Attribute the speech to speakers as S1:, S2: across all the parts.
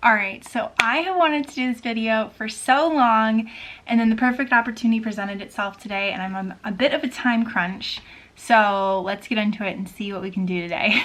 S1: Alright, so I have wanted to do this video for so long, and then the perfect opportunity presented itself today, and I'm on a bit of a time crunch. So let's get into it and see what we can do today.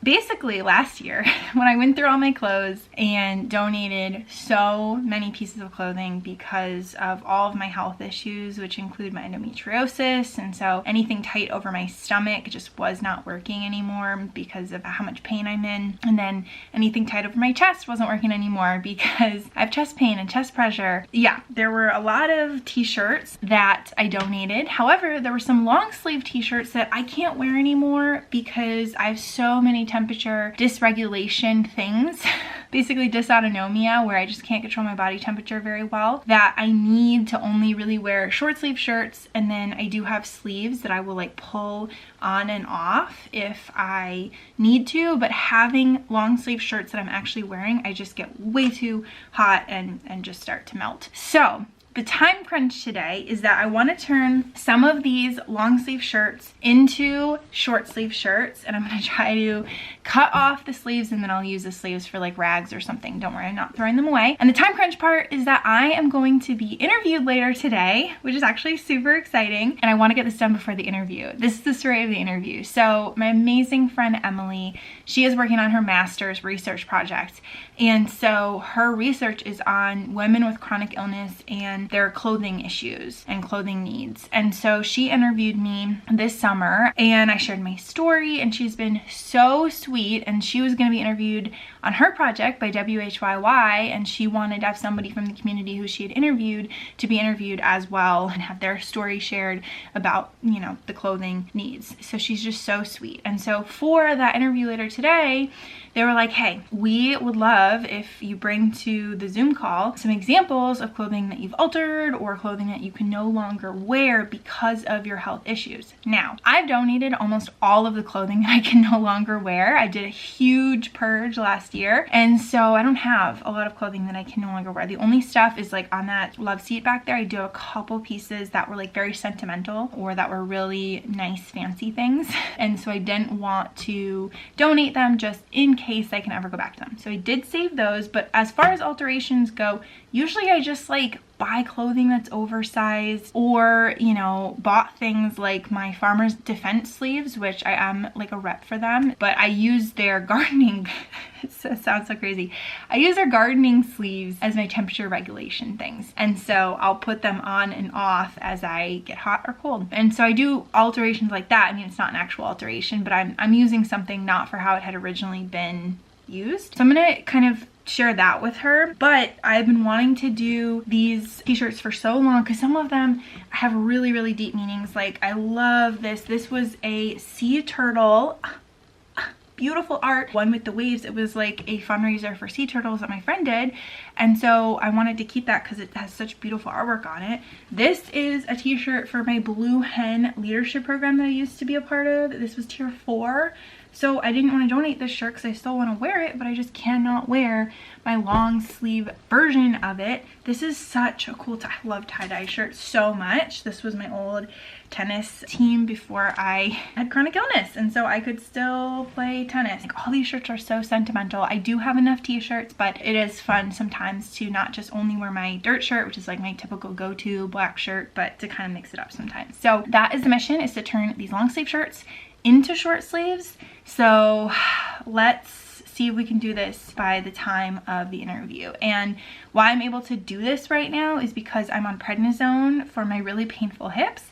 S1: Basically, last year, when I went through all my clothes and donated so many pieces of clothing because of all of my health issues, which include my endometriosis, and so anything tight over my stomach just was not working anymore because of how much pain I'm in. And then anything tight over my chest wasn't working anymore because I have chest pain and chest pressure. Yeah, there were a lot of t-shirts that I donated. However, there were some long sleeve t-shirts that I can't wear anymore because I have so many temperature dysregulation things, basically dysautonomia, where I just can't control my body temperature very well, that I need to only really wear short sleeve shirts. And then I do have sleeves that I will like pull on and off if I need to, but having long sleeve shirts that I'm actually wearing, I just get way too hot and just start to melt. So the time crunch today is that I want to turn some of these long sleeve shirts into short sleeve shirts, and I'm going to try to cut off the sleeves, and then I'll use the sleeves for like rags or something. Don't worry, I'm not throwing them away. And the time crunch part is that I am going to be interviewed later today, which is actually super exciting, and I want to get this done before the interview. This is the story of the interview. So my amazing friend Emilie, she is working on her master's research project, and so her research is on women with chronic illness and their clothing issues and clothing needs. And so she interviewed me this summer, and I shared my story, and she's been so sweet. And she was going to be interviewed on her project by WHYY, and she wanted to have somebody from the community who she had interviewed to be interviewed as well and have their story shared about, you know, the clothing needs. So she's just so sweet. And so for that interview later today, they were like, hey, we would love if you bring to the Zoom call some examples of clothing that you've altered or clothing that you can no longer wear because of your health issues. Now, I've donated almost all of the clothing that I can no longer wear. I did a huge purge last year, and so I don't have a lot of clothing that I can no longer wear. The only stuff is like on that love seat back there. I do a couple pieces that were like very sentimental or that were really nice fancy things, and so I didn't want to donate them just in case I can ever go back to them. So I did save those, but as far as alterations go, usually I just like buy clothing that's oversized, or, you know, bought things like my Farmer's Defense sleeves, which I am like a rep for them, but I use their gardening, it sounds so crazy. I use their gardening sleeves as my temperature regulation things. And so I'll put them on and off as I get hot or cold. And so I do alterations like that. I mean, it's not an actual alteration, but I'm using something not for how it had originally been used. So I'm gonna kind of share that with her. But I've been wanting to do these t-shirts for so long because some of them have really, really deep meanings. Like, I love this. This was a sea turtle. Beautiful art, one with the waves. It was like a fundraiser for sea turtles that my friend did, and so I wanted to keep that because it has such beautiful artwork on it. This is a t-shirt for my Blue Hen leadership program that I used to be a part of. This was tier 4. So I didn't want to donate this shirt because I still want to wear it, but I just cannot wear my long sleeve version of it. This is such a cool, I love tie-dye shirts so much. This was my old tennis team before I had chronic illness, and so I could still play tennis. Like, all these shirts are so sentimental. I do have enough t-shirts, but it is fun sometimes to not just only wear my dirt shirt, which is like my typical go-to black shirt, but to kind of mix it up sometimes. So that is the mission, is to turn these long sleeve shirts into short sleeves. So let's see if we can do this by the time of the interview. And why I'm able to do this right now is because I'm on prednisone for my really painful hips,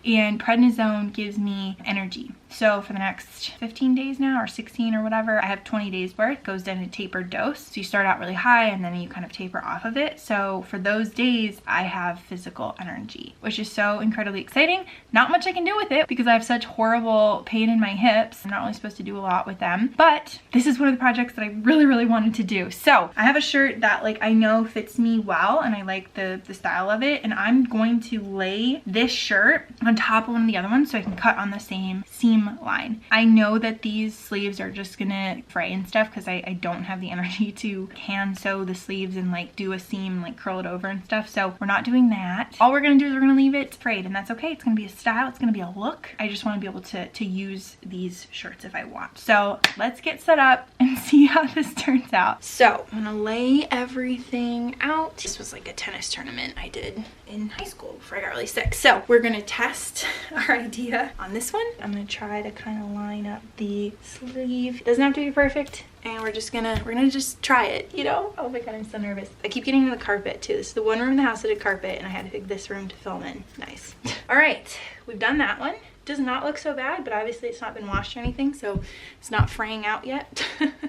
S1: and prednisone gives me energy. So for the next 15 days now, or 16 or whatever, I have 20 days worth. It goes down a tapered dose. So you start out really high and then you kind of taper off of it. So for those days, I have physical energy, which is so incredibly exciting. Not much I can do with it because I have such horrible pain in my hips. I'm not really supposed to do a lot with them, but this is one of the projects that I really, really wanted to do. So I have a shirt that like I know fits me well, and I like the style of it, and I'm going to lay this shirt on top of one of the other ones so I can cut on the same seam seam line. I know that these sleeves are just gonna fray and stuff because I don't have the energy to hand sew the sleeves and like do a seam, like curl it over and stuff. So we're not doing that. All we're gonna do is we're gonna leave it frayed, and that's okay. It's gonna be a style, it's gonna be a look. I just wanna be able to use these shirts if I want. So let's get set up and see how this turns out. So I'm gonna lay everything out. This was like a tennis tournament I did in high school before I got really sick. So we're gonna test our idea on this one. I'm gonna try to kind of line up the sleeve. It doesn't have to be perfect, and we're gonna just try it, you know? Oh my god, I'm so nervous. I keep getting to the carpet too. This is the one room in the house that had carpet, and I had to pick this room to film in. Nice. All right, we've done that one. Does not look so bad, but obviously it's not been washed or anything, so it's not fraying out yet.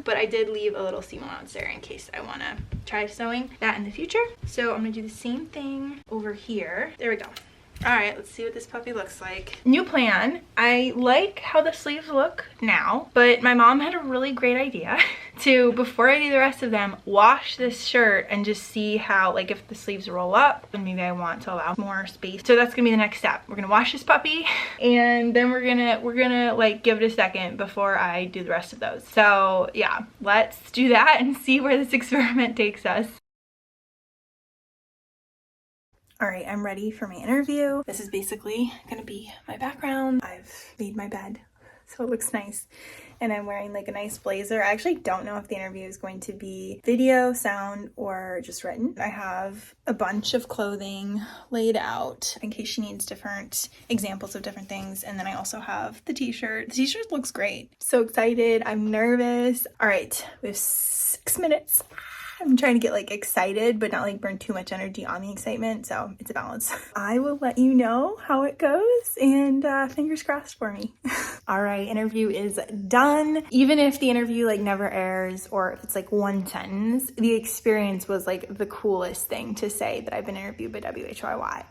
S1: But I did leave a little seam allowance there in case I want to try sewing that in the future. So I'm gonna do the same thing over here. There we go. All right, let's see what this puppy looks like. New plan. I like how the sleeves look now, but my mom had a really great idea to, before I do the rest of them, wash this shirt and just see how, like, if the sleeves roll up, then maybe I want to allow more space. So that's gonna be the next step. We're gonna wash this puppy, and then we're gonna like give it a second before I do the rest of those. So yeah, let's do that and see where this experiment takes us. All right, I'm ready for my interview. This is basically gonna be my background. I've made my bed, so it looks nice. And I'm wearing like a nice blazer. I actually don't know if the interview is going to be video, sound, or just written. I have a bunch of clothing laid out in case she needs different examples of different things. And then I also have the t-shirt. The t-shirt looks great. So excited, I'm nervous. All right, we have 6 minutes. I'm trying to get like excited, but not like burn too much energy on the excitement. So it's a balance. I will let you know how it goes, and fingers crossed for me. All right, interview is done. Even if the interview like never airs, or if it's like one sentence, the experience was like the coolest thing to say that I've been interviewed by WHYY.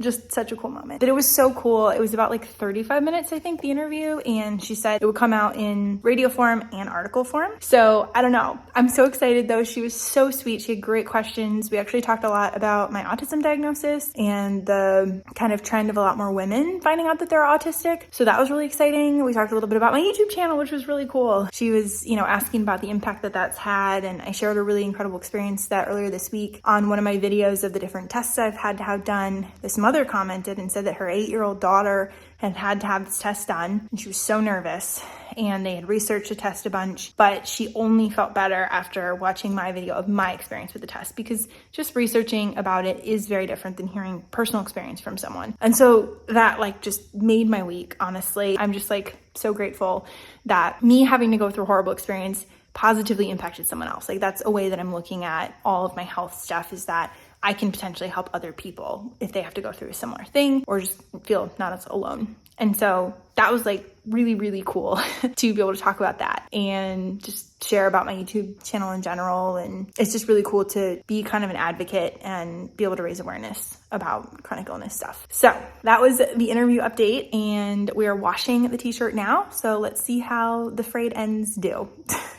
S1: Just such a cool moment. But it was so cool. It was about like 35 minutes, I think, the interview. And she said it would come out in radio form and article form. So I don't know. I'm so excited though. She was so sweet. She had great questions. We actually talked a lot about my autism diagnosis and the kind of trend of a lot more women finding out that they're autistic. So that was really exciting. We talked a little bit about my YouTube channel, which was really cool. She was, you know, asking about the impact that that's had. And I shared a really incredible experience that earlier this week on one of my videos of the different tests I've had to have done. This mother commented and said that her 8-year-old daughter had to have this test done, and she was so nervous, and they had researched the test a bunch, but she only felt better after watching my video of my experience with the test, because just researching about it is very different than hearing personal experience from someone. And so that like just made my week, honestly. I'm just like so grateful that me having to go through a horrible experience positively impacted someone else. Like that's a way that I'm looking at all of my health stuff, is that I can potentially help other people if they have to go through a similar thing, or just feel not as alone. And so that was like really, really cool to be able to talk about that and just share about my YouTube channel in general. And it's just really cool to be kind of an advocate and be able to raise awareness about chronic illness stuff. So that was the interview update, and we are washing the t-shirt now. So let's see how the frayed ends do.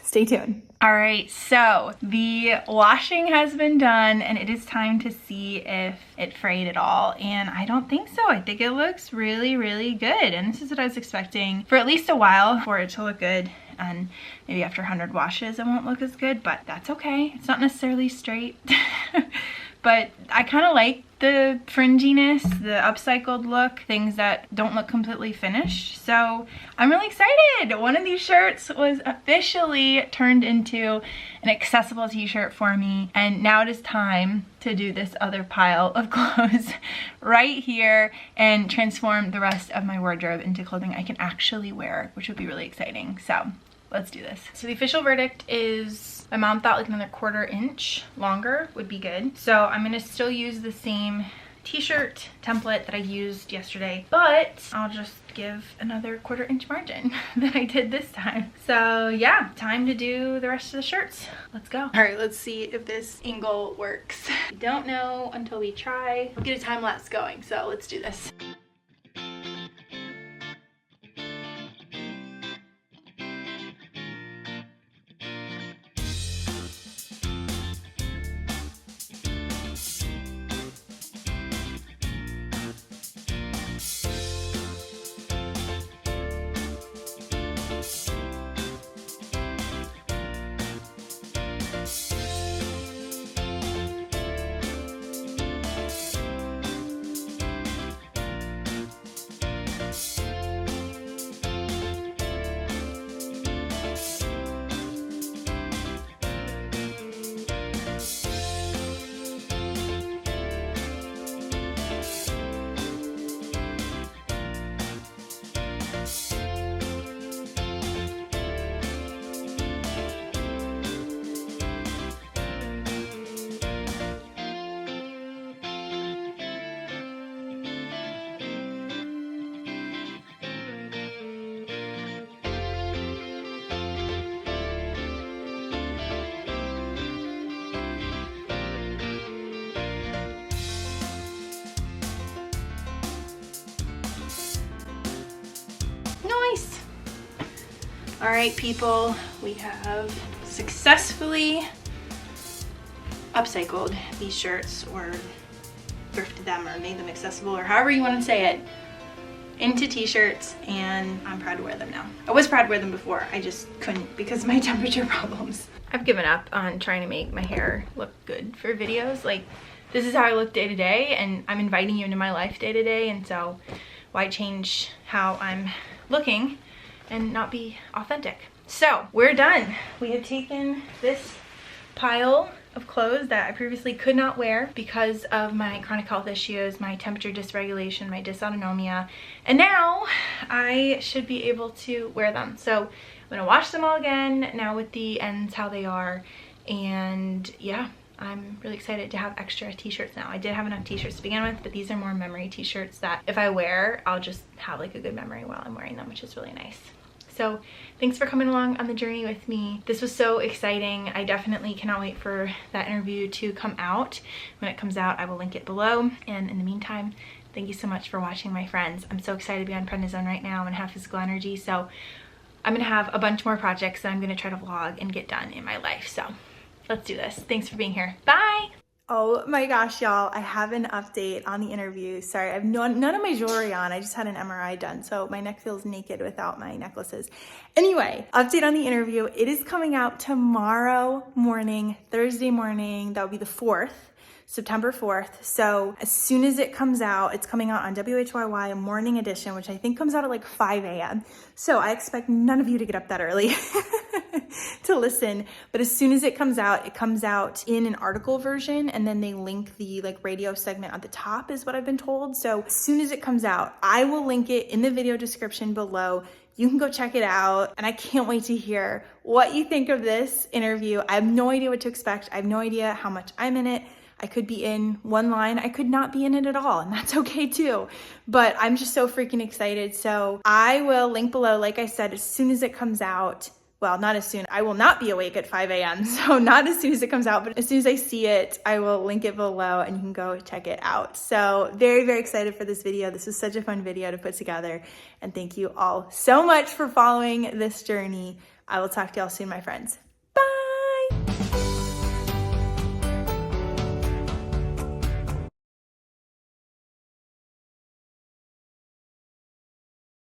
S1: Stay tuned. All right, so the washing has been done, and it is time to see if it frayed at all. And I don't think so. I think it looks really, really good. And this is what I was expecting for at least a while for it to look good. And maybe after 100 washes, it won't look as good, but that's okay. It's not necessarily straight. But I kind of like the fringiness, the upcycled look, things that don't look completely finished. So I'm really excited. One of these shirts was officially turned into an accessible t-shirt for me. And now it is time to do this other pile of clothes right here and transform the rest of my wardrobe into clothing I can actually wear, which would be really exciting. So let's do this. So the official verdict is, my mom thought like another 1/4 inch longer would be good. So I'm gonna still use the same t-shirt template that I used yesterday, but I'll just give another 1/4 inch margin that I did this time. So yeah, time to do the rest of the shirts. Let's go. All right, let's see if this angle works. We don't know until we try. We'll get a time lapse going, so let's do this. All right, people, we have successfully upcycled these shirts, or thrifted them, or made them accessible, or however you want to say it, into t-shirts, and I'm proud to wear them now. I was proud to wear them before, I just couldn't because of my temperature problems. I've given up on trying to make my hair look good for videos. Like, this is how I look day to day, and I'm inviting you into my life day to day, and so why change how I'm looking and not be authentic? So we're done. We have taken this pile of clothes that I previously could not wear because of my chronic health issues, my temperature dysregulation, my dysautonomia, and now I should be able to wear them. So I'm gonna wash them all again now with the ends how they are, and yeah, I'm really excited to have extra t-shirts now. I did have enough t-shirts to begin with, but these are more memory t-shirts that if I wear, I'll just have like a good memory while I'm wearing them, which is really nice. So thanks for coming along on the journey with me. This was so exciting. I definitely cannot wait for that interview to come out. When it comes out, I will link it below. And in the meantime, thank you so much for watching, my friends. I'm so excited to be on prednisone right now and have physical energy. So I'm gonna have a bunch more projects that I'm gonna try to vlog and get done in my life. So let's do this. Thanks for being here. Bye. Oh my gosh, y'all, I have an update on the interview. Sorry, I have none of my jewelry on. I just had an MRI done, so my neck feels naked without my necklaces. Anyway, update on the interview. It is coming out tomorrow morning, Thursday morning. That will be the 4th. September 4th. So as soon as it comes out, it's coming out on WHYY morning edition, which I think comes out at like 5 a.m. So I expect none of you to get up that early to listen. But as soon as it comes out in an article version, and then they link the like radio segment at the top is what I've been told. So as soon as it comes out, I will link it in the video description below. You can go check it out, and I can't wait to hear what you think of this interview. I have no idea what to expect. I have no idea how much I'm in it. I could be in one line, I could not be in it at all, and that's okay too. But I'm just so freaking excited. So I will link below, like I said, as soon as it comes out. Well, not as soon. I will not be awake at 5 a.m. So not as soon as it comes out, but as soon as I see it, I will link it below and you can go check it out. So very, very excited for this video. This was such a fun video to put together. And thank you all so much for following this journey. I will talk to y'all soon, my friends.